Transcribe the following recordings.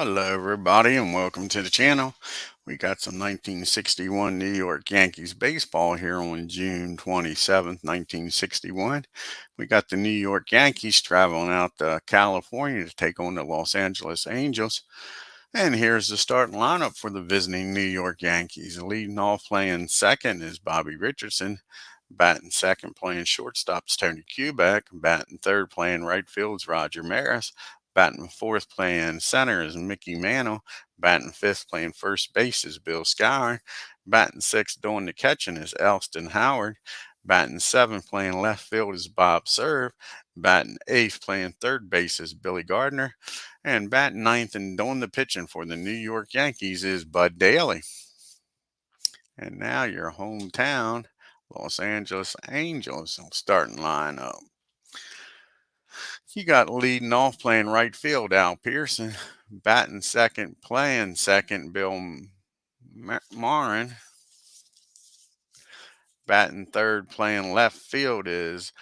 Hello everybody and welcome to the channel. We got some 1961 New York Yankees baseball here on June 27th, 1961. We got the New York Yankees traveling out to California to take on the Los Angeles Angels. And here's the starting lineup for the visiting New York Yankees. Leading off playing second is Bobby Richardson. Batting second playing shortstop's Tony Kubek. Batting third playing right field's Roger Maris. Batting fourth playing center is Mickey Mantle. Batting fifth playing first base is Bill Skyer. Batting sixth doing the catching is Elston Howard. Batting seventh playing left field is Bob Serve. Batting eighth playing third base is Billy Gardner. And batting ninth and doing the pitching for the New York Yankees is Bud Daly. And now your hometown Los Angeles Angels starting lineup. You got leading off playing right field Al Pearson. Batting second playing second Bill Marin. Batting third playing left field is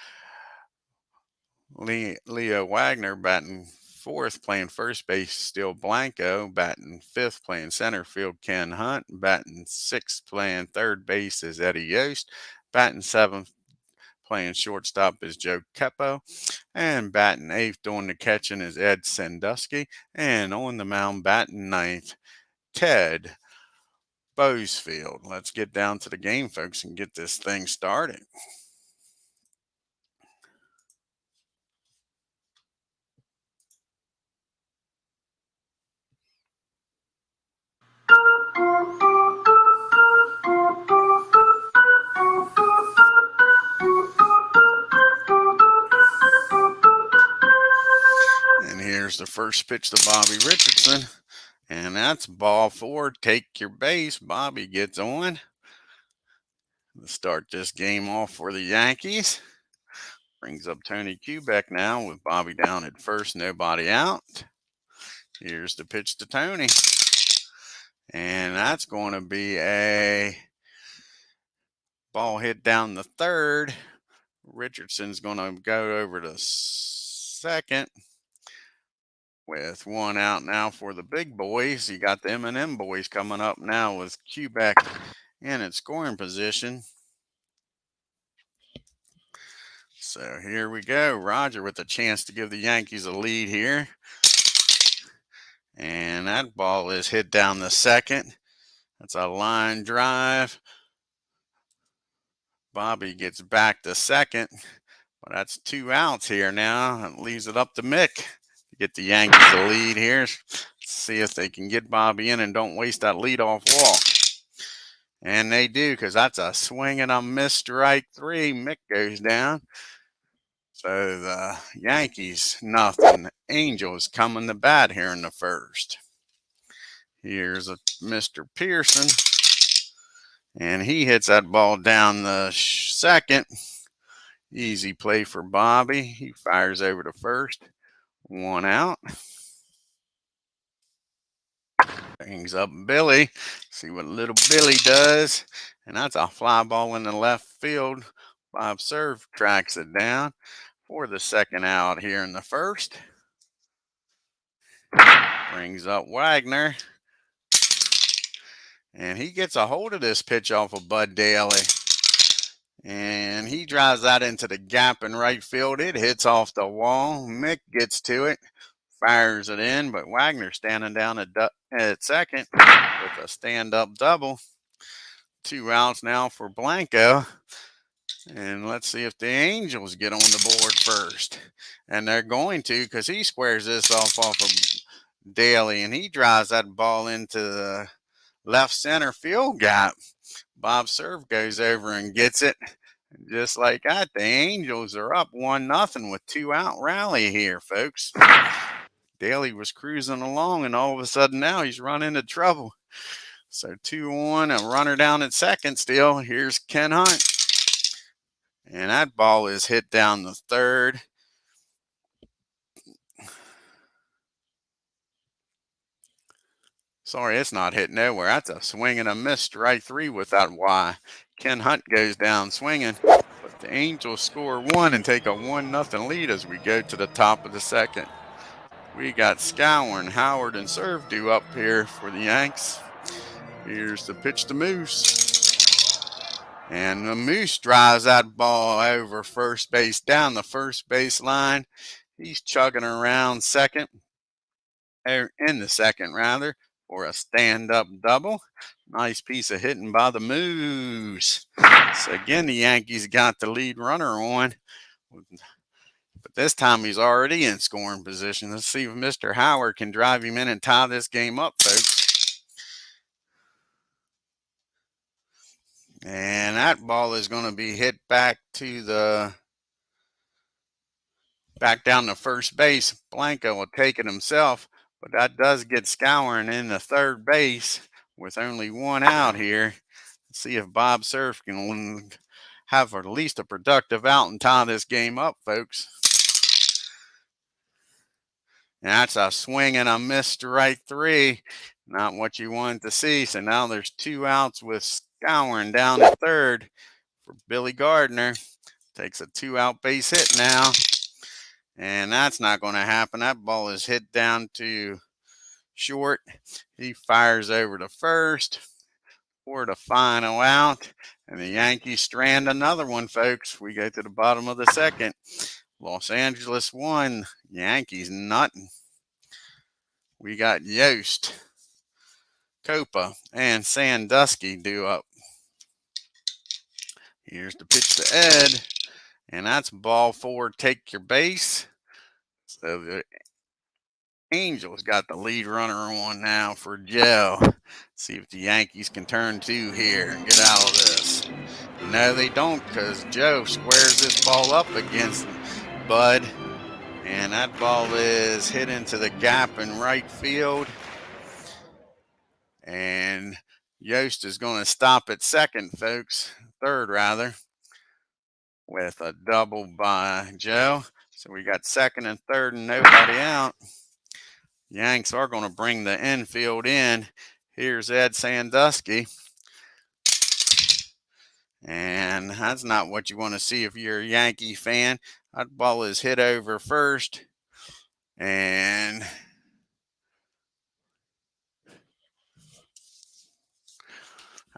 Leo Wagner. Batting fourth playing first base still Blanco. Batting fifth playing center field Ken Hunt. Batting sixth playing third base is Eddie Yost. Batting seventh playing shortstop is Joe Keppo. And batting eighth doing the catching is Ed Sandusky. And on the mound batting ninth, Ted BOWSFIELD. Let's get down to the game, folks, and get this thing started. And here's the first pitch to Bobby Richardson. And that's ball four. Take your base. Bobby gets on. Let's start this game off for the Yankees. Brings up Tony Kubek now with Bobby down at first, nobody out. Here's the pitch to Tony. And that's going to be a ball hit down the third. Richardson's going to go over to second with one out now for the big boys. You got the M&M boys coming up now with Kubek in at scoring position. So here we go. Roger with a chance to give the Yankees a lead here. And that ball is hit down the second. That's a line drive. Bobby gets back to second. But that's two outs here now. It leaves it up to Mick to get the Yankees a lead here. See if they can get Bobby in and don't waste that leadoff walk. And they do, because that's a swing and a miss strike three. Mick goes down. So the Yankees, nothing. Angels coming to bat here in the first. Here's a Mr. Pearson. And he hits that ball down the second. Easy play for Bobby. He fires over to first. One out. Brings up Billy. See what little Billy does. And that's a fly ball in the left field. Bob Serve tracks it down for the second out here in the first. Brings up Wagner. And he gets a hold of this pitch off of Bud Daly. And he drives that into the gap in right field. It hits off the wall. Mick gets to it, fires it in, but Wagner standing down at second with a stand-up double. Two outs now for Blanco. And let's see if the Angels get on the board first. And they're going to, because he squares this off of Daly, and he drives that ball into the left center field gap. Bob Serve goes over and gets it. Just like that, the Angels are up 1-0 with two out rally here, folks. Daly was cruising along, and all of a sudden now he's run into trouble. So 2-1, a runner down at second still. Here's Ken Hunt. And that ball is hit down the third. Sorry, it's not hit nowhere. That's a swing and a miss strike three with that Y. Ken Hunt goes down swinging. But the Angels score one and take a 1-0 lead as we go to the top of the second. We got Scourin, Howard, and Servdew up here for the Yanks. Here's the pitch to Moose. And the Moose drives that ball over first base, down the first base line. He's chugging around second, in the second rather, for a stand-up double. Nice piece of hitting by the Moose. So again, the Yankees got the lead runner on. But this time he's already in scoring position. Let's see if Mr. Howard can drive him in and tie this game up, folks. And that ball is going to be hit back down to first base. Blanco will take it himself, but that does get Scourin in the third base with only one out here. Let's see if Bob Surf can have at least a productive out and tie this game up, folks. And that's a swing and a miss, strike three. Not what you wanted to see. So now there's 2 outs with Scourin down to third for Billy Gardner. Takes a 2-out base hit now. And that's not going to happen. That ball is hit down to short. He fires over to first for the final out. And the Yankees strand another one, folks. We go to the bottom of the second. Los Angeles 1, Yankees nothing. We got Yost, Copa, and Sandusky due up. Here's the pitch to Ed, and that's ball 4, take your base. So the Angels got the lead runner on now for Joe. See if the Yankees can turn 2 here and get out of this. No, they don't, because Joe squares this ball up against Bud. And that ball is hit into the gap in right field. And Yost is going to stop at second, folks. Third, rather, with a double by Joe. So we got second and third and nobody out. Yanks are going to bring the infield in. Here's Ed Sandusky. And that's not what you want to see if you're a Yankee fan. That ball is hit over first. And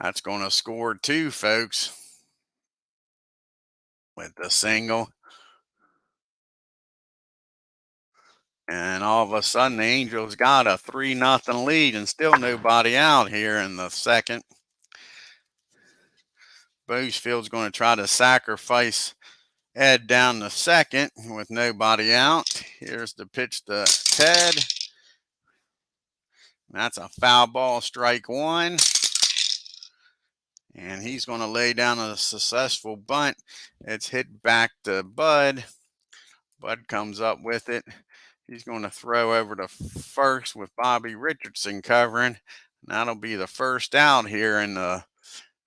that's going to score 2, folks, with the single. And all of a sudden, the Angels got a 3-0 lead and still nobody out here in the second. BOWSFIELD's going to try to sacrifice Ed down the second with nobody out. Here's the pitch to Ted. That's a foul ball, strike 1. And he's going to lay down a successful bunt. It's hit back to Bud. Bud comes up with it. He's going to throw over to first with Bobby Richardson covering. That'll be the first out here in the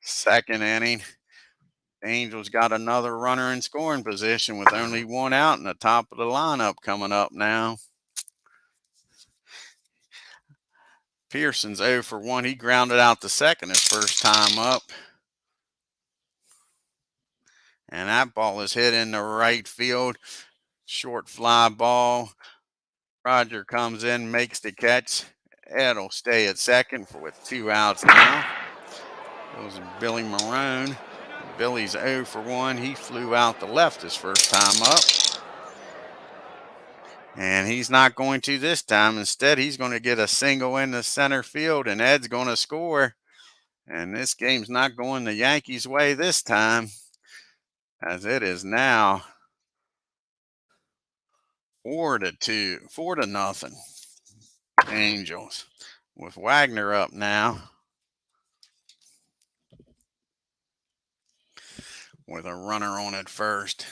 second inning. Angels got another runner in scoring position with only 1 out in the top of the lineup coming up now. Pearson's 0 for 1. He grounded out the second his first time up. And that ball is hit in the right field. Short fly ball. Roger comes in, makes the catch. Ed will stay at second with 2 outs now. Goes Billy Marone. Billy's 0 for 1. He flew out the left his first time up. And he's not going to this time. Instead, he's going to get a single in the center field, and Ed's going to score. And this game's not going the Yankees' way this time, as it is now 4-2, 4-0. Angels with Wagner up now with a runner on at first.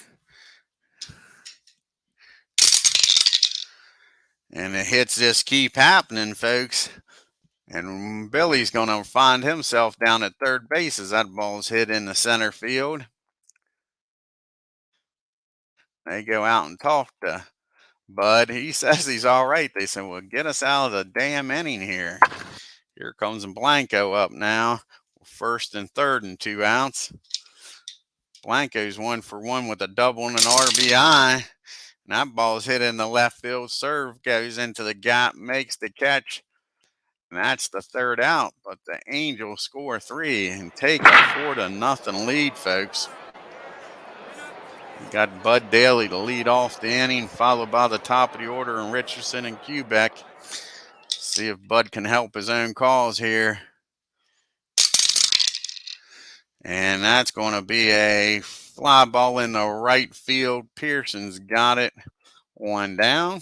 And the hits just keep happening, folks. And Billy's going to find himself down at third base as that ball's hit in the center field. They go out and talk to Bud. He says he's all right. They said, well, get us out of the damn inning here. Here comes Blanco up now. First and third and 2 outs. Blanco's 1 for 1 with a double and an RBI. And that ball's hit in the left field. Serve goes into the gap, makes the catch. And that's the third out. But the Angels score 3 and take a 4-0 lead, folks. We got Bud DALEY to lead off the inning, followed by the top of the order and Richardson and Quebec. See if Bud can help his own cause here. And that's going to be a fly ball in the right field. Pearson's got it. 1 down.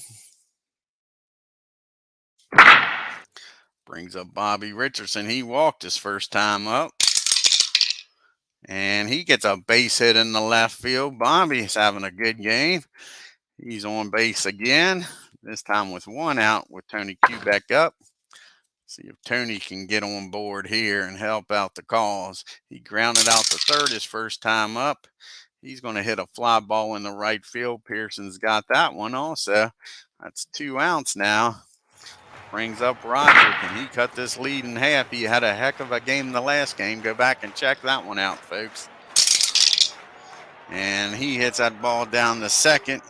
Brings up Bobby Richardson. He walked his first time up. And he gets a base hit in the left field. Bobby's having a good game. He's on base again, this time with 1 out with Tony Quebec up. See if Tony can get on board here and help out the cause. He grounded out to third his first time up. He's going to hit a fly ball in the right field. Pearson's got that one also. That's 2 outs now. Brings up Roger. Can he cut this lead in half? He had a heck of a game in the last game. Go back and check that one out, folks. And he hits that ball down the second.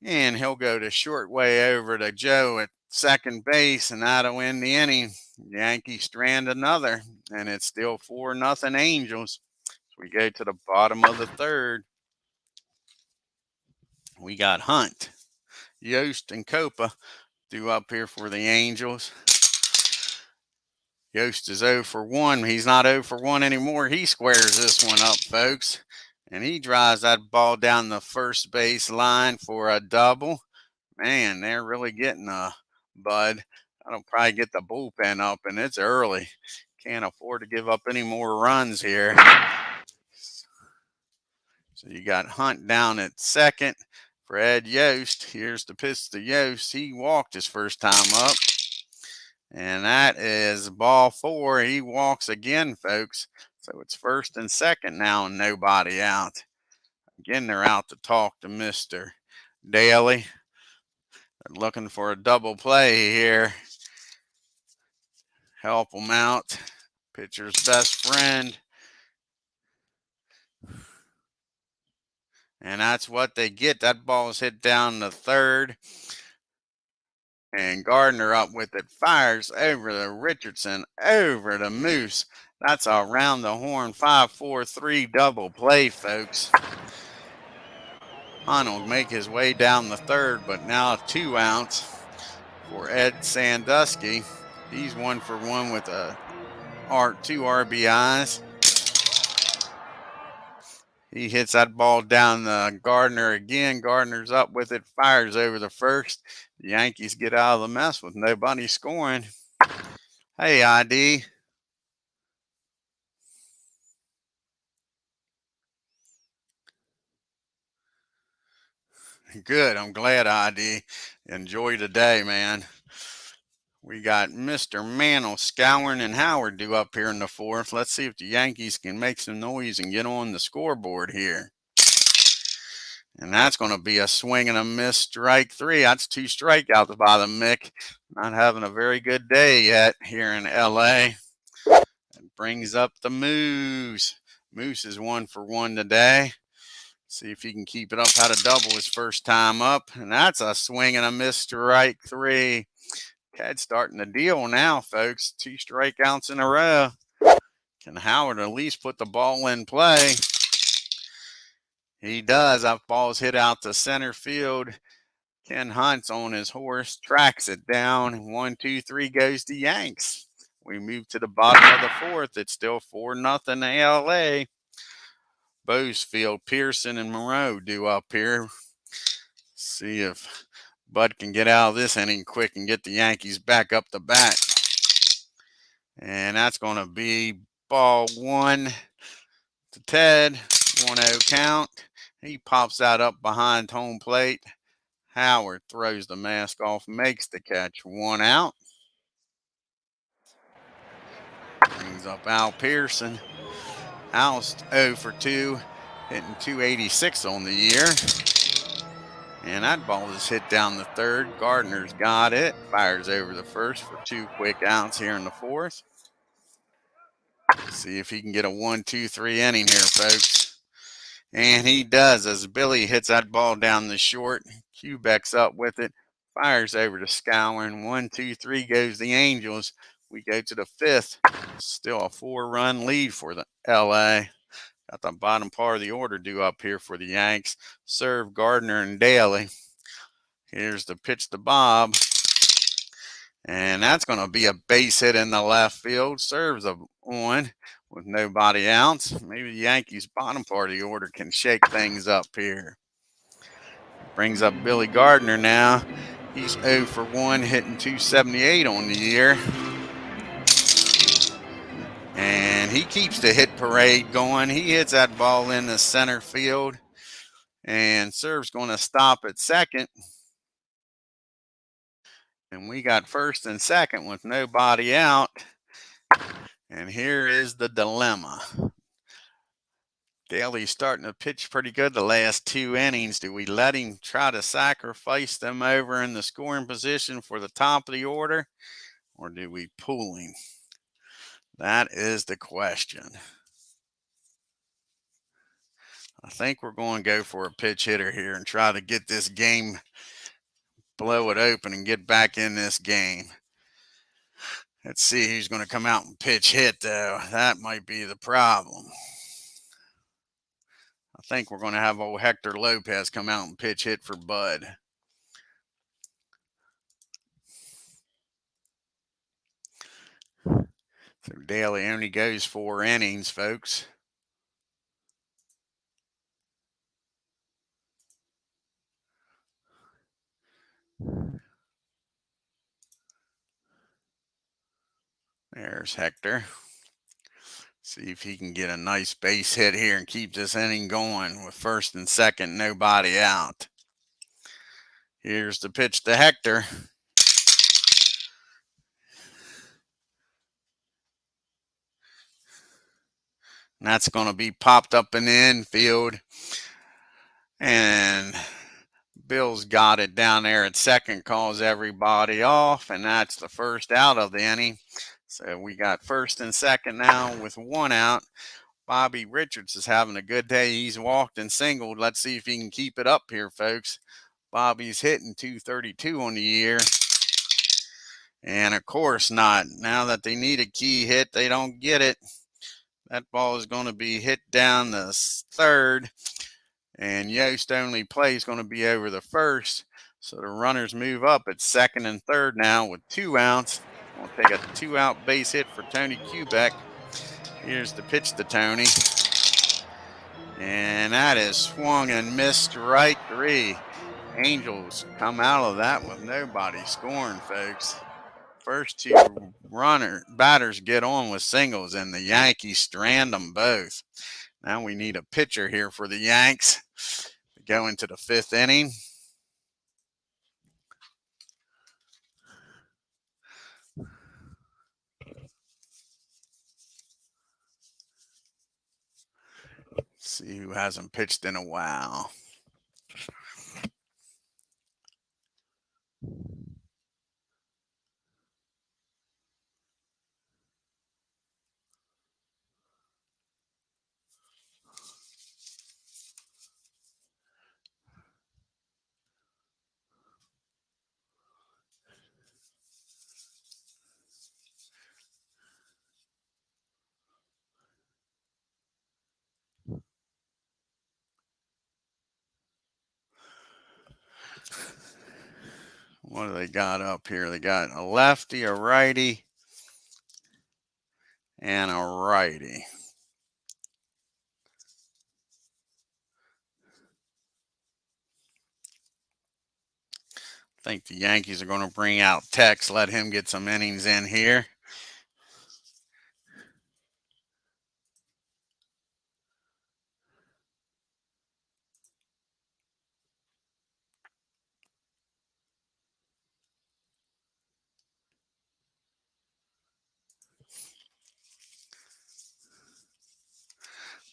And he'll go to short way over to Joe at second base, and that'll end the inning. Yankees strand another, and it's still 4-0 Angels. So we go to the bottom of the third. We got Hunt, Yost, and Copa due up here for the Angels. Yost is 0 for 1. He's not 0 for 1 anymore. He squares this one up, folks. And he drives that ball down the first base line for a double. Man, they're really getting a Bud. That'll probably get the bullpen up, and it's early. Can't afford to give up any more runs here. So you got Hunt down at second for Ed Yost. Here's the pitch to Yost. He walked his first time up. And that is ball 4. He walks again, folks. So it's first and second now and nobody out. Again, they're out to talk to Mr. DALEY. They're looking for a double play here. Help them out. Pitcher's best friend. And that's what they get. That ball is hit down the third. And Gardner up with it. Fires over to Richardson. Over to Moose. That's a round the horn 5-4-3 double play, folks. Hunt will make his way down the third, but now 2 outs for Ed Sandusky. He's 1 for 1 with 2 RBIs. He hits that ball down the Gardner again. Gardner's up with it, fires over the first. The Yankees get out of the mess with nobody scoring. Hey, ID. Good. I'm glad, ID. Enjoy the day, man. We got Mr. Mantle, Scourin, and Howard due up here in the fourth. Let's see if the Yankees can make some noise and get on the scoreboard here. And that's going to be a swing and a miss, strike 3. That's 2 strikeouts by the Mick. Not having a very good day yet here in LA. It brings up the Moose. Moose is 1 for 1 today. See if he can keep it up. Had a double his first time up. And that's a swing and a miss, strike 3. Ted's starting the deal now, folks. 2 strikeouts in a row. Can Howard at least put the ball in play? He does. That ball's hit out to center field. Ken Hunt's on his horse, tracks it down. 1, 2, 3 goes to Yanks. We move to the bottom of the fourth. It's still 4-0 LA. BOWSFIELD, Pearson, and Moreau due up here. See if Bud can get out of this inning quick and get the Yankees back up the bat. And that's going to be ball 1 to Ted. 1-0 count. He pops that up behind home plate. Howard throws the mask off, makes the catch. 1 out. Brings up Al Pearson. Al's 0 for 2, hitting 286 on the year. And that ball is hit down the third. Gardner's got it. Fires over the first for 2 quick outs here in the fourth. See if he can get a 1-2-3 inning here, folks. And he does, as Billy hits that ball down the short. Quebec's up with it, fires over to Scowling. 1, 2, 3 goes the Angels. We go to the fifth. Still a 4-run lead for the LA. Got the bottom part of the order due up here for the Yanks. Serve Gardner and DALEY. Here's the pitch to Bob. And that's going to be a base hit in the left field. Serves a one with nobody out. Maybe the Yankees' bottom part of the order can shake things up here. Brings up Billy Gardner now. He's 0 for 1, hitting .278 on the year. And he keeps the hit parade going. He hits that ball in the center field. And Serve's going to stop at second. And we got first and second with nobody out. And here is the dilemma. DALEY's starting to pitch pretty good the last 2 innings. Do we let him try to sacrifice them over in the scoring position for the top of the order? Or do we pull him? That is the question. I think we're going to go for a pitch hitter here and try to get this game, blow it open and get back in this game. Let's see who's going to come out and pitch hit, though. That might be the problem. I think we're going to have old Hector Lopez come out and pitch hit for Bud. So DALEY only goes 4 innings, folks. There's Hector. See if he can get a nice base hit here and keep this inning going with first and second, nobody out. Here's the pitch to Hector. And that's going to be popped up in the infield. And Bill's got it down there at second, calls everybody off, and that's the first out of the inning. So we got first and second now with 1 out. Bobby Richards is having a good day. He's walked and singled. Let's see if he can keep it up here, folks. Bobby's hitting .232 on the year. And of course not. Now that they need a key hit, they don't get it. That ball is going to be hit down the third. And Yost only play is going to be over the first. So the runners move up at second and third now with 2 outs. We'll take a 2-out base hit for Tony Quebec. Here's the pitch to Tony. And that is swung and missed, strike 3. Angels come out of that with nobody scoring, folks. First 2 batters get on with singles, and the Yankees strand them both. Now we need a pitcher here for the Yanks to go into the 5th inning. See who hasn't pitched in a while. What do they got up here? They got a lefty, a righty, and a righty. I think the Yankees are going to bring out Tex, let him get some innings in here.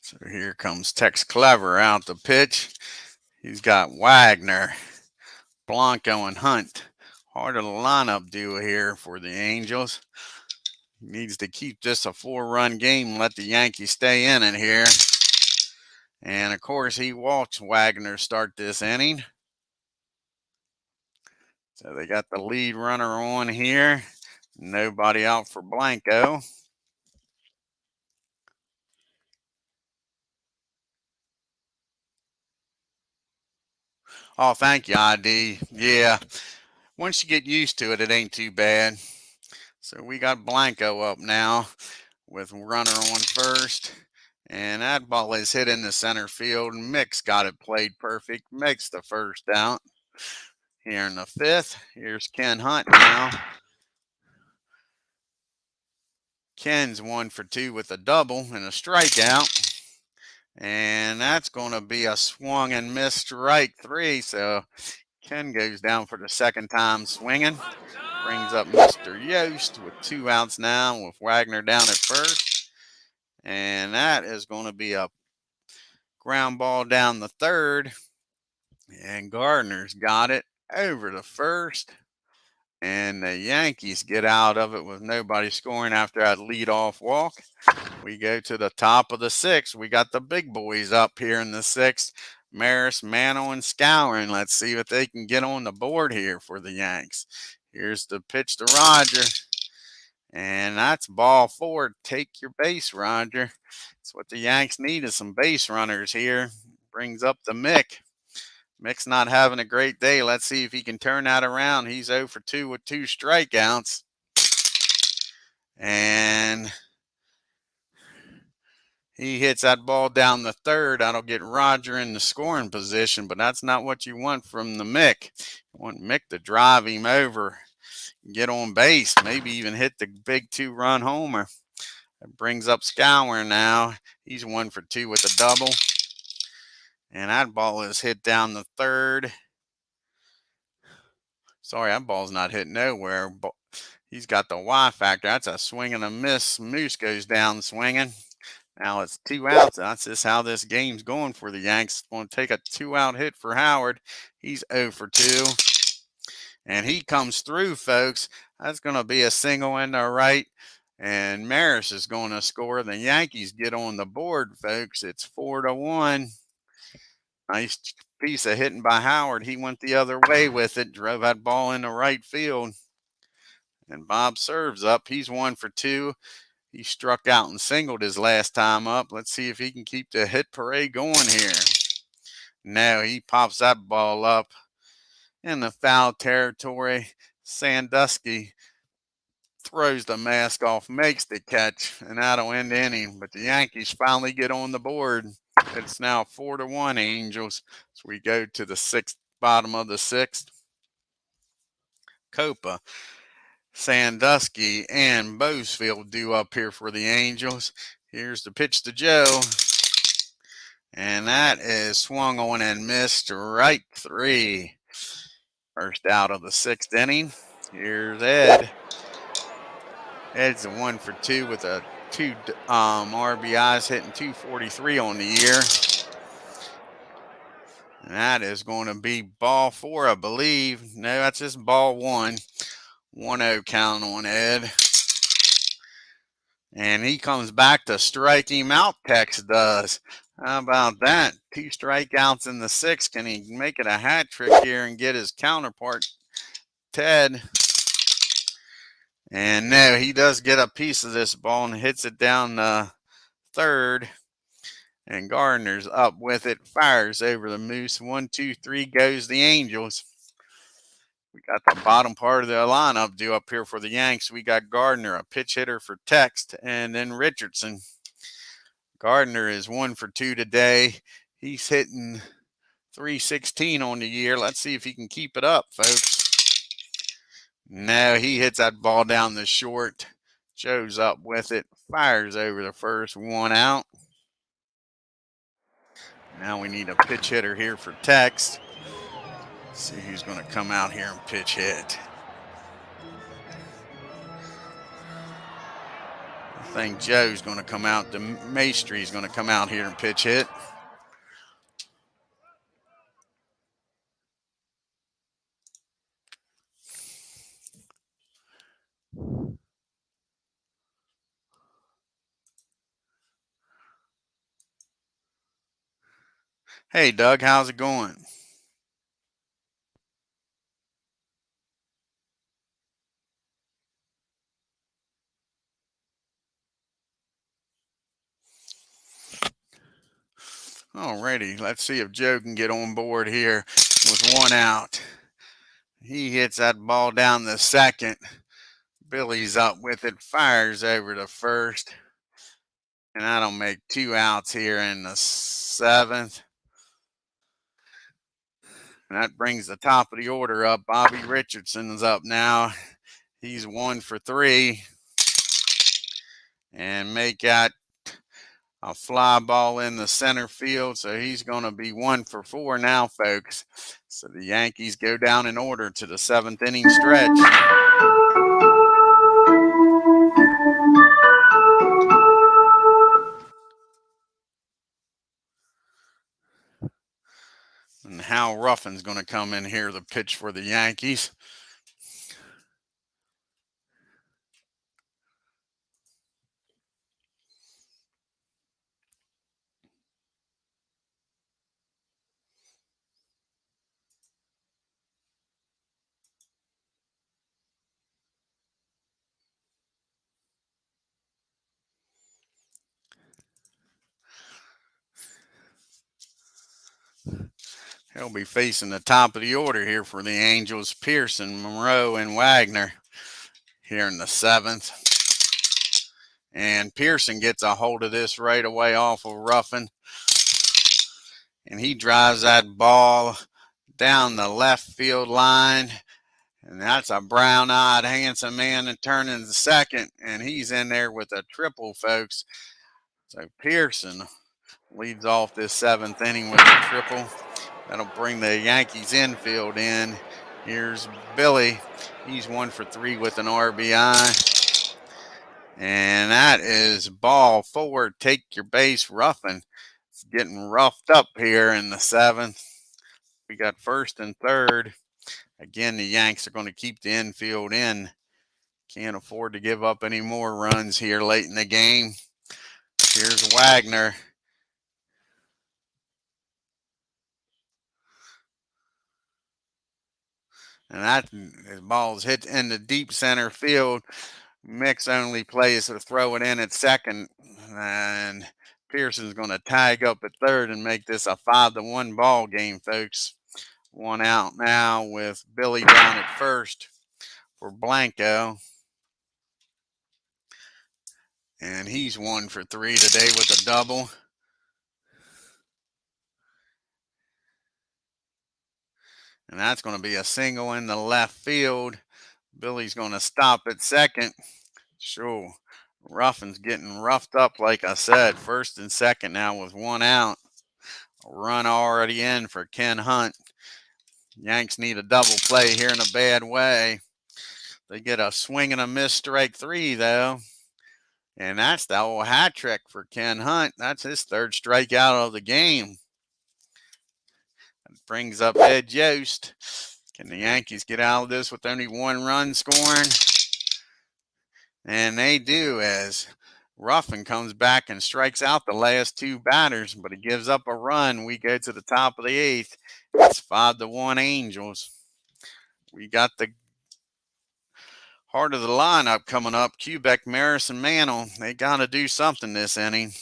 So here comes Tex Clever out the pitch. He's got Wagner, Blanco, and Hunt. Hard of the lineup duo here for the Angels. He needs to keep this a 4-run game, let the Yankees stay in it here. And of course, he walks Wagner to start this inning. So they got the lead runner on here. Nobody out for Blanco. Oh, thank you, ID. Yeah, once you get used to it, it ain't too bad. So we got Blanco up now with runner on first. And that ball is hit in the center field. Mick's got it played perfect. Makes the first out. Here in the fifth, here's Ken Hunt now. Ken's 1 for 2 with a double and a strikeout. And that's going to be a swung and missed strike 3. So Ken goes down for the second time swinging. Brings up Mr. Yost with 2 outs now with Wagner down at first. And that is going to be a ground ball down the third. And Gardner's got it over the first. And the Yankees get out of it with nobody scoring after that leadoff walk. We go to the top of the sixth. We got the big boys up here in the sixth. Maris, Mano, and Scouring. Let's see if they can get on the board here for the Yanks. Here's the pitch to Roger. And that's ball 4. Take your base, Roger. That's what the Yanks need is some base runners here. Brings up the Mick. Mick's not having a great day. Let's see if he can turn that around. He's 0 for 2 with 2 strikeouts. And he hits that ball down the third. That'll get Roger in the scoring position, but that's not what you want from the Mick. You want Mick to drive him over, get on base, maybe even hit the big 2-run homer. That brings up Scour now. He's 1 for 2 with a double. And that ball is hit down the third. Sorry, that ball's not hit nowhere. He's got the Y factor. That's a swing and a miss. Moose goes down swinging. Now it's 2 outs. That's just how this game's going for the Yanks. Going to take a 2-out hit for Howard. He's 0 for 2. And he comes through, folks. That's going to be a single in the right. And Maris is going to score. The Yankees get on the board, folks. It's 4-1. Nice piece of hitting by Howard. He went the other way with it. Drove that ball into right field. And Bob serves up. He's 1 for 2. He struck out and singled his last time up. Let's see if he can keep the hit parade going here. No, he pops that ball up in the foul territory. Sandusky throws the mask off, makes the catch, and that'll end the inning. But the Yankees finally get on the board. It's now 4-1 Angels. So we go to the bottom of the sixth. Copa, Sandusky, and BOWSFIELD due up here for the Angels. Here's the pitch to Joe. And that is swung on and missed. Strike 3. First out of the 6th inning. Here's Ed. Ed's a 1 for 2 with a 2 RBIs, hitting 243 on the year. And that is going to be ball 4, I believe. No, that's just ball 1. 1-0 count on Ed. And he comes back to strike him out, Tex does. How about that? 2 strikeouts in the 6th. Can he make it a hat trick here and get his counterpart, Ted? And no, he does get a piece of this ball and hits it down the third. And Gardner's up with it, fires over the Moose. 1, 2, 3 goes the Angels. We got the bottom part of the lineup due up here for the Yanks. We got Gardner, a pitch hitter for Tex, and then Richardson. Gardner is 1 for 2 today. He's hitting 316 on the year. Let's see if he can keep it up, folks. No, he hits that ball down the short. Joe's up with it. Fires over the first. 1 out. Now we need a pitch hitter here for Tex. See who's going to come out here and pitch hit. I think Joe's going to come out. The Maestry's going to come out here and pitch hit. Hey, Doug, how's it going? Alrighty, let's see if Joe can get on board here with one out. He hits that ball down the second. Billy's up with it, fires over to first. And that'll make 2 outs here in the seventh. And that brings the top of the order up. Bobby Richardson's up now. He's 1 for 3. And make that a fly ball in the center field. So he's going to be 1 for 4 now, folks. So the Yankees go down in order to the 7th-inning stretch. And Hal Ruffin's going to come in here to pitch for the Yankees. He'll be facing the top of the order here for the Angels. Pearson, Monroe, and Wagner here in the 7th. And Pearson gets a hold of this right away off of Ruffin. And he drives that ball down the left field line. And that's a brown-eyed, handsome man and turning the second. And he's in there with a triple, folks. So Pearson leads off this 7th inning with a triple. That'll bring the Yankees infield in. Here's Billy. He's 1 for 3 with an RBI. And that is ball 4. Take your base, Ruffin. It's getting roughed up here in the 7th. We got first and third. Again, the Yanks are going to keep the infield in. Can't afford to give up any more runs here late in the game. Here's Wagner. And that ball's hit in the deep center field. Mix only plays to throw it in at second. And Pearson's going to tag up at third and make this a 5-1 ball game, folks. 1 out now with Billy down at first for Blanco. And he's 1 for 3 today with a double. And that's going to be a single in the left field. Billy's going to stop at second. Sure. Ruffin's getting roughed up, like I said. First and second now with 1 out. A run already in for Ken Hunt. Yanks need a double play here in a bad way. They get a swing and a miss, strike 3, though. And that's the old hat trick for Ken Hunt. That's his 3rd strikeout of the game. That brings up Ed Yost. Can the Yankees get out of this with only 1 run scoring? And they do, as Ruffin comes back and strikes out the last 2 batters, but he gives up a run. We go to the top of the 8th. It's 5-1 Angels. We got the heart of the lineup coming up. Kubek, Maris, and Mantle. They got to do something this inning.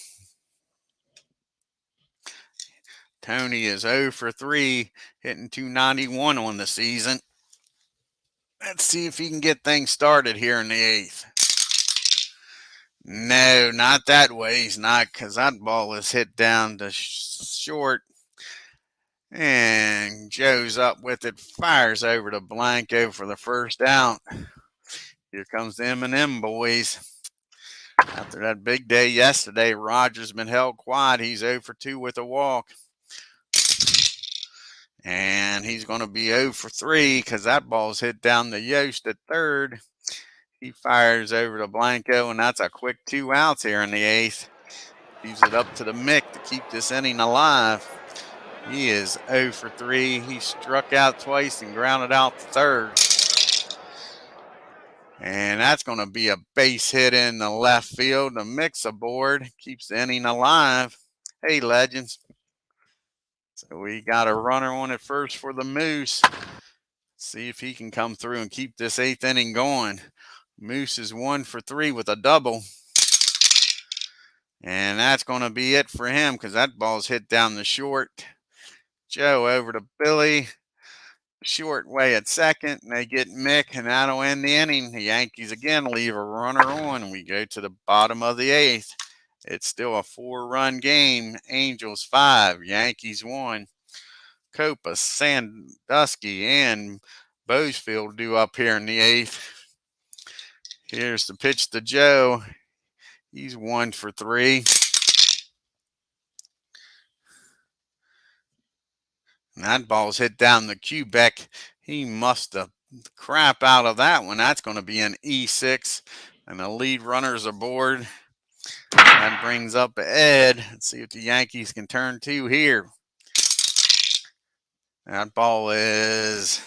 Tony is 0 for 3, hitting .291 on the season. Let's see if he can get things started here in the 8th. No, not that way. He's not, because that ball is hit down to short. And Joe's up with it, fires over to Blanco for the first out. Here comes the M&M boys. After that big day yesterday, Rogers been held quiet. He's 0 for 2 with a walk. And he's going to be 0 for 3 because that ball's hit down to Yost at third. He fires over to Blanco, and that's a quick 2 outs here in the 8th. Leaves it up to the Mick to keep this inning alive. He is 0 for 3. He struck out twice and grounded out to third. And that's going to be a base hit in the left field. The Mick's aboard, keeps the inning alive. Hey, Legends. So we got a runner on at first for the Moose. See if he can come through and keep this 8th inning going. Moose is 1 for 3 with a double. And that's going to be it for him because that ball's hit down the short. Joe over to Billy. Short way at second, and they get Mick, and that'll end the inning. The Yankees again leave a runner on. We go to the bottom of the 8th. It's still a 4-run game. Angels 5, Yankees 1. Copa, Sandusky, and BOWSFIELD due up here in the 8th. Here's the pitch to Joe. He's 1 for 3. And that ball's hit down the Quebec. He must have the crap out of that one. That's going to be an E6. And the lead runner's aboard. That brings up Ed. Let's see if the Yankees can turn 2 here. That ball is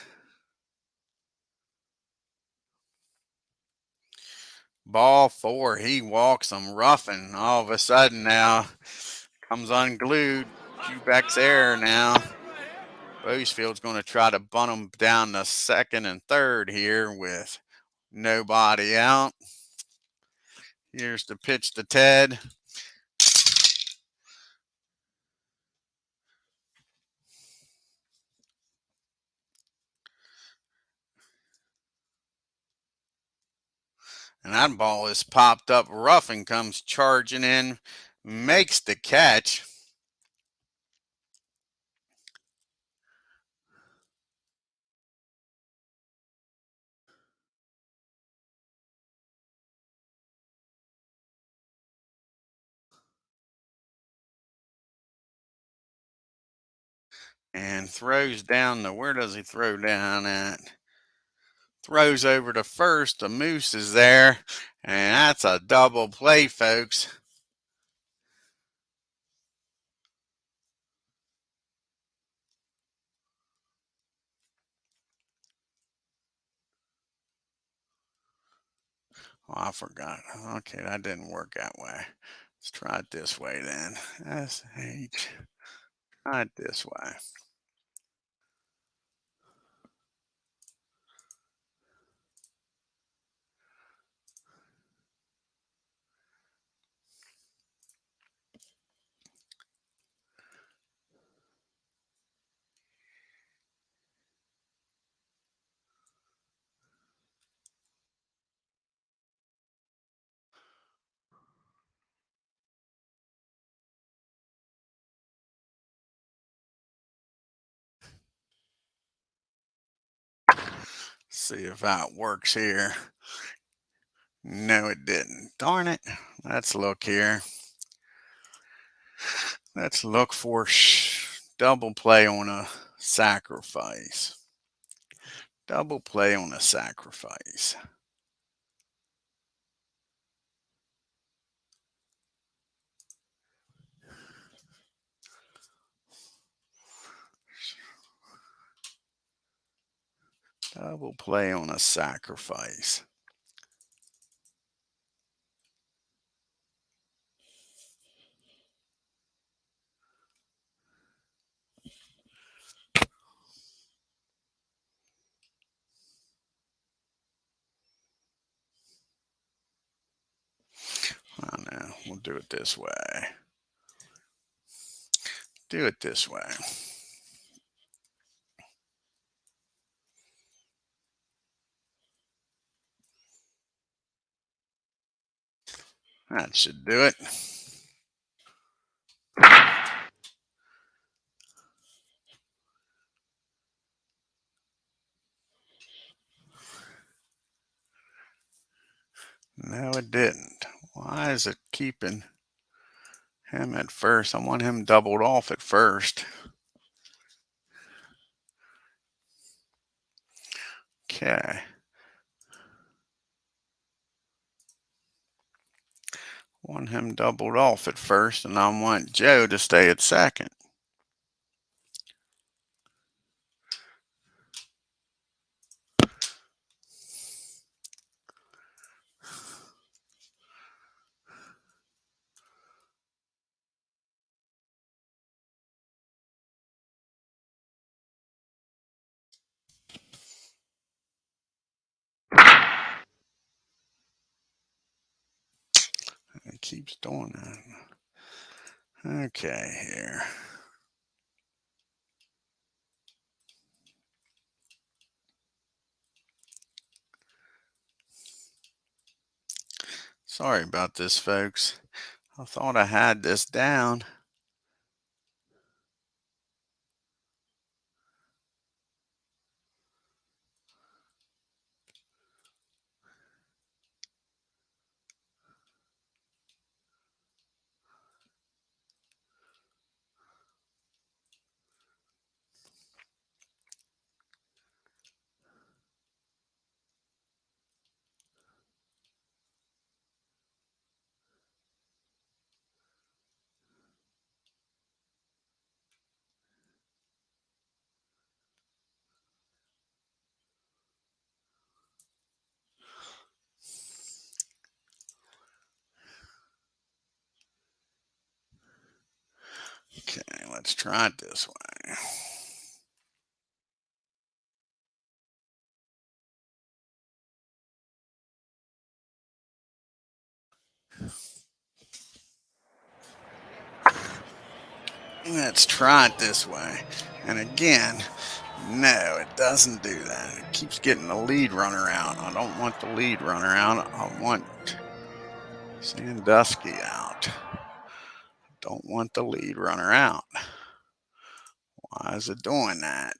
ball 4. He walks him roughing. All of a sudden now comes unglued. Quebec's error now. BOWSFIELD's going to try to bunt him down to 2nd and 3rd here with nobody out. Here's the pitch to Ted. And that ball is popped up rough and comes charging in, makes the catch. And throws down the, where does he throw down at? Throws over to first. The Moose is there. And that's a double play, folks. Oh, I forgot. Okay, that didn't work that way. Let's try it this way then. SH. Try it this way. See if that works here. No, it didn't. Darn it. Let's look here. Let's look for double play on a sacrifice. Double play on a sacrifice. Double play on a sacrifice. I don't know. We'll do it this way. Do it this way. That should do it. No, it didn't. Why is it keeping him at first? I want him doubled off at first. Okay. Want him doubled off at first, and I want Joe to stay at second. keeps doing that. Okay, here. Sorry about this, folks. I thought I had this down. Okay, let's try it this way. Let's try it this way. And again, no, it doesn't do that. It keeps getting the lead runner out. I don't want the lead runner out. I want Sandusky out. Don't want the lead runner out. Why is it doing that?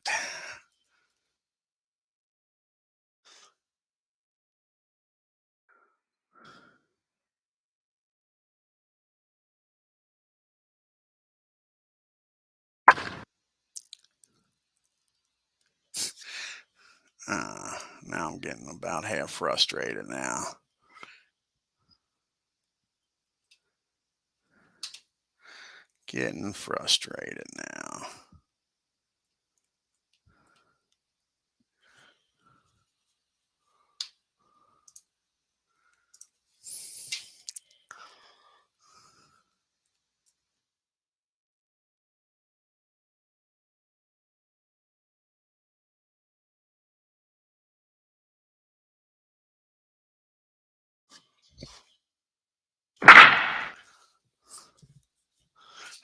Now I'm getting about half frustrated now. Getting frustrated now.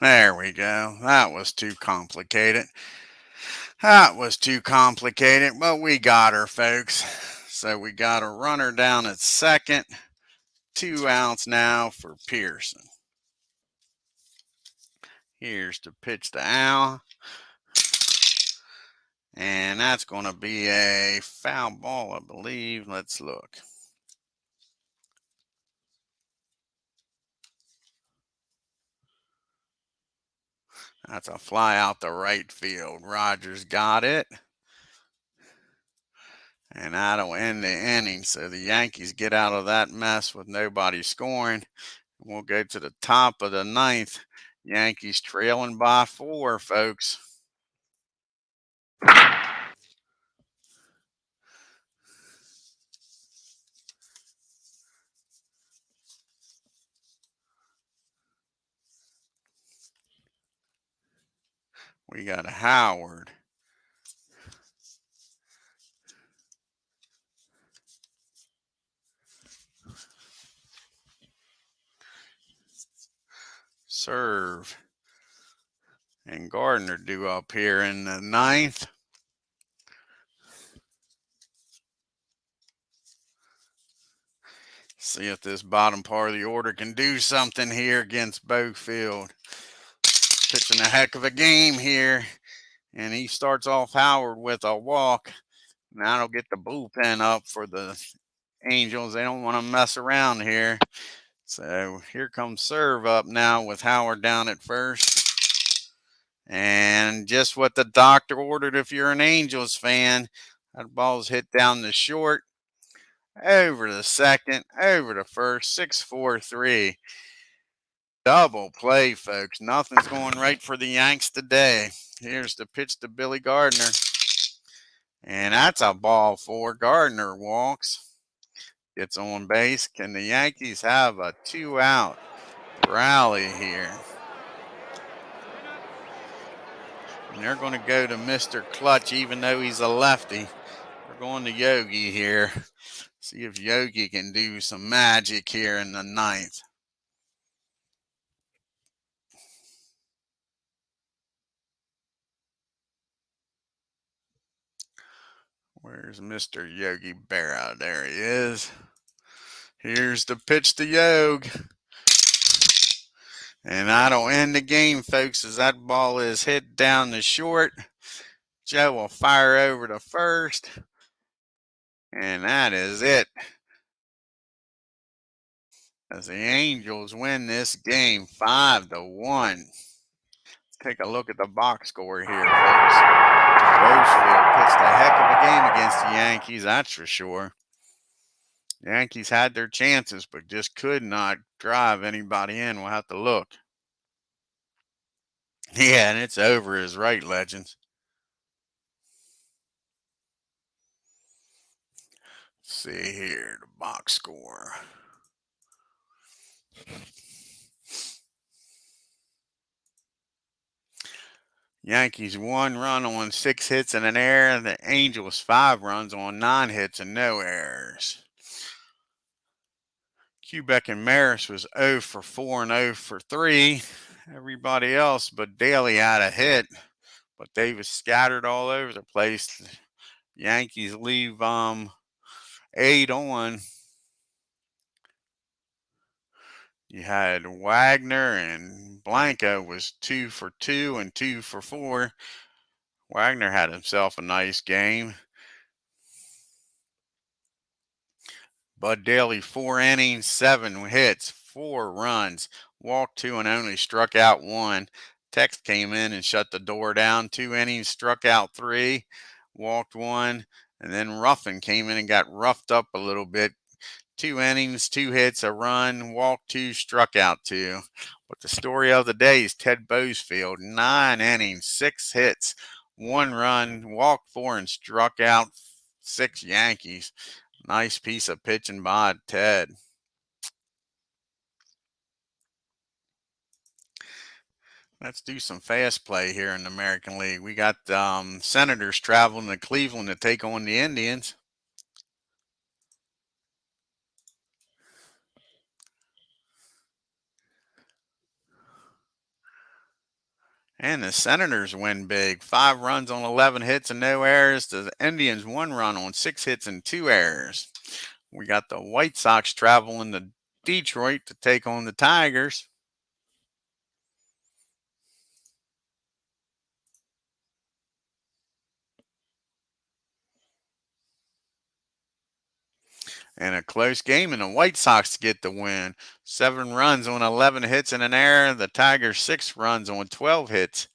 There we go. That was too complicated. That was too complicated, but we got her, folks. So we got a runner down at second. 2 outs now for Pearson. Here's the pitch to Al. And that's going to be a foul ball, I believe. Let's look. That's a fly out the right field. Rogers got it. And that'll end the inning. So the Yankees get out of that mess with nobody scoring. We'll go to the top of the ninth. Yankees trailing by 4, folks. We got a Howard. Serve. And Gardner due up here in the ninth. See if this bottom part of the order can do something here against BOWSFIELD. Pitching a heck of a game here. And he starts off Howard with a walk. Now that'll get the bullpen up for the Angels. They don't want to mess around here. So here comes Serve up now with Howard down at first. And just what the doctor ordered if you're an Angels fan. That ball's hit down the short. Over to second. Over to first. 6-4-3. Double play, folks. Nothing's going right for the Yanks today. Here's the pitch to Billy Gardner. And that's a ball 4. Gardner walks. Gets on base. Can the Yankees have a 2-out rally here? And they're going to go to Mr. Clutch, even though he's a lefty. We're going to Yogi here. See if Yogi can do some magic here in the ninth. Where's Mr. Yogi Berra? There he is. Here's the pitch to Yogi. And that'll end the game, folks, as that ball is hit down the short. Joe will fire over to first. And that is it. As the Angels win this game 5-1. Let's take a look at the box score here, folks. BOWSFIELD pitched a heck of a game against the Yankees, that's for sure. The Yankees had their chances, but just could not drive anybody in. We'll have to look. Yeah, and it's over is right, legends. Let's see here, the box score. Yankees 1 run on 6 hits and an error. The Angels 5 runs on 9 hits and no errors. Quebec and Maris was 0 for 4 and 0 for 3. Everybody else but DALEY had a hit, but they was scattered all over the place. The Yankees leave 8 on. You had Wagner and Blanco was 2 for 2 and 2 for 4. Wagner had himself a nice game. Bud Daly, 4 innings, 7 hits, 4 runs, walked 2 and only struck out 1. Tex came in and shut the door down. 2 innings, struck out 3, walked 1. And then Ruffin came in and got roughed up a little bit. 2 innings, 2 hits, a run, walked 2, struck out 2. But the story of the day is Ted BOWSFIELD, 9 innings, 6 hits, 1 run, walked 4, and struck out 6 Yankees. Nice piece of pitching by Ted. Let's do some fast play here in the American League. We got Senators traveling to Cleveland to take on the Indians. And the Senators win big. 5 runs on 11 hits and no errors. The Indians 1 run on 6 hits and 2 errors. We got the White Sox traveling to Detroit to take on the Tigers. And a close game, and the White Sox get the win. 7 runs on 11 hits and an error. The Tigers 6 runs on 12 hits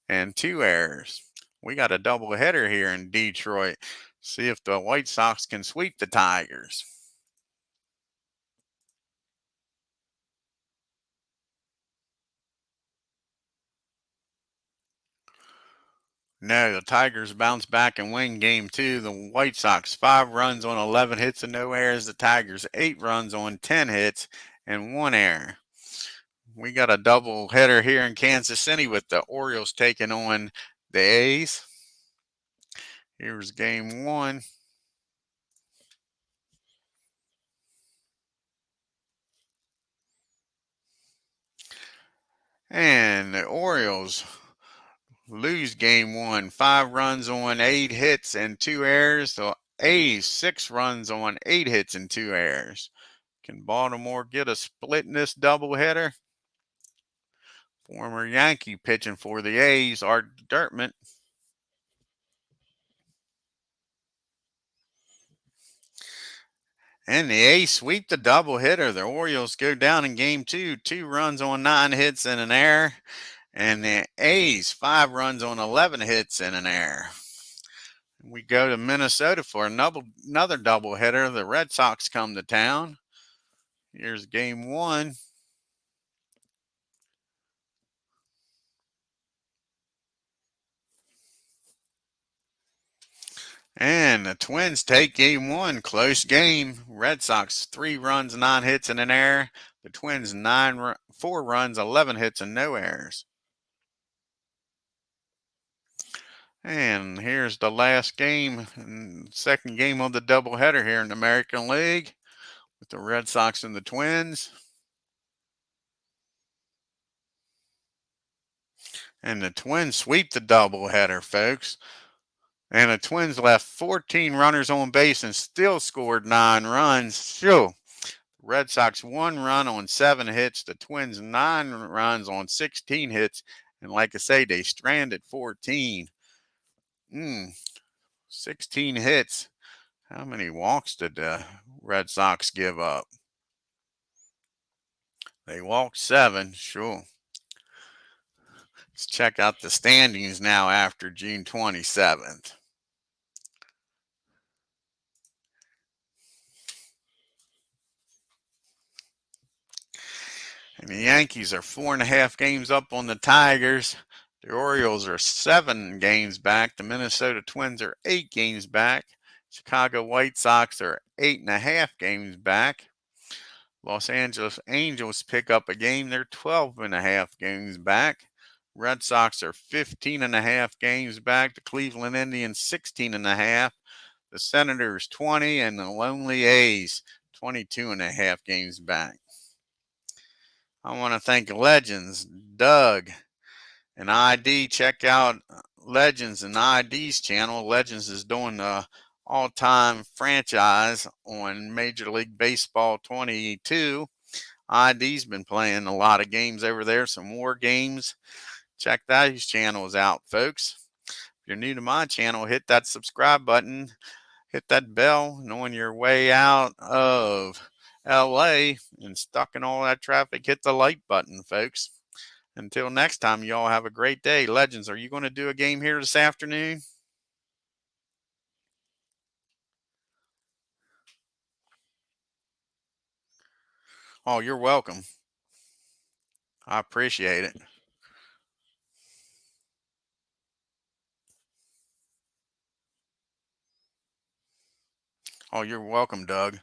and 2 errors. We got a doubleheader here in Detroit. See if the White Sox can sweep the Tigers. No, the Tigers bounce back and win game 2. The White Sox 5 runs on 11 hits and no errors. The Tigers 8 runs on 10 hits and 1 error. We got a double header here in Kansas City with the Orioles taking on the A's. Here's game 1. And the Orioles lose game 1. 5 runs on 8 hits and 2 errors. The A's 6 runs on 8 hits and 2 errors. Can Baltimore get a split in this doubleheader? Former Yankee pitching for the A's, Art Dirtman. And the A's sweep the doubleheader. The Orioles go down in game 2. 2 runs on 9 hits and an error. And the A's 5 runs on 11 hits and an error. We go to Minnesota for another doubleheader. The Red Sox come to town. Here's game 1. And the Twins take game 1. Close game. Red Sox 3 runs, 9 hits, and an error. The Twins 4 runs, 11 hits, and no errors. And here's the last game, second game of the doubleheader here in the American League with the Red Sox and the Twins. And the Twins sweep the doubleheader, folks. And the Twins left 14 runners on base and still scored 9 runs. Phew. Red Sox 1 run on 7 hits. The Twins 9 runs on 16 hits. And like I say, they stranded 14. 16 hits. How many walks did the Red Sox give up? They walked 7, sure. Let's check out the standings now after June 27th. And the Yankees are 4.5 games up on the Tigers. The Orioles are 7 games back. The Minnesota Twins are 8 games back. Chicago White Sox are 8.5 games back. Los Angeles Angels pick up a game. They're 12.5 games back. Red Sox are 15.5 games back. The Cleveland Indians 16.5. The Senators 20, and the Lonely A's 22.5 games back. I want to thank Legends, Doug, and ID. Check out Legends and ID's channel. Legends is doing the all-time franchise on Major League Baseball 22. ID's been playing a lot of games over there, some more games. Check those channels out, folks. If you're new to my channel, hit that subscribe button, hit that bell, and on your way out of LA and stuck in all that traffic, hit the like button, folks. Until next time, y'all have a great day. Legends, are you going to do a game here this afternoon? Oh, you're welcome. I appreciate it. Oh, you're welcome, Doug.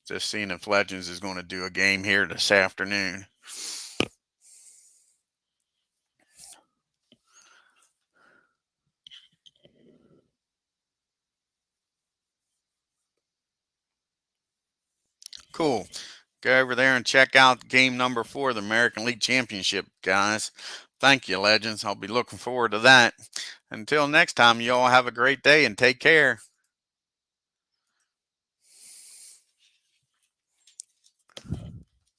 Just seeing if Legends is going to do a game here this afternoon. Cool. Go over there and check out game number 4 of the American League Championship, guys. Thank you, Legends. I'll be looking forward to that. Until next time, you all have a great day and take care.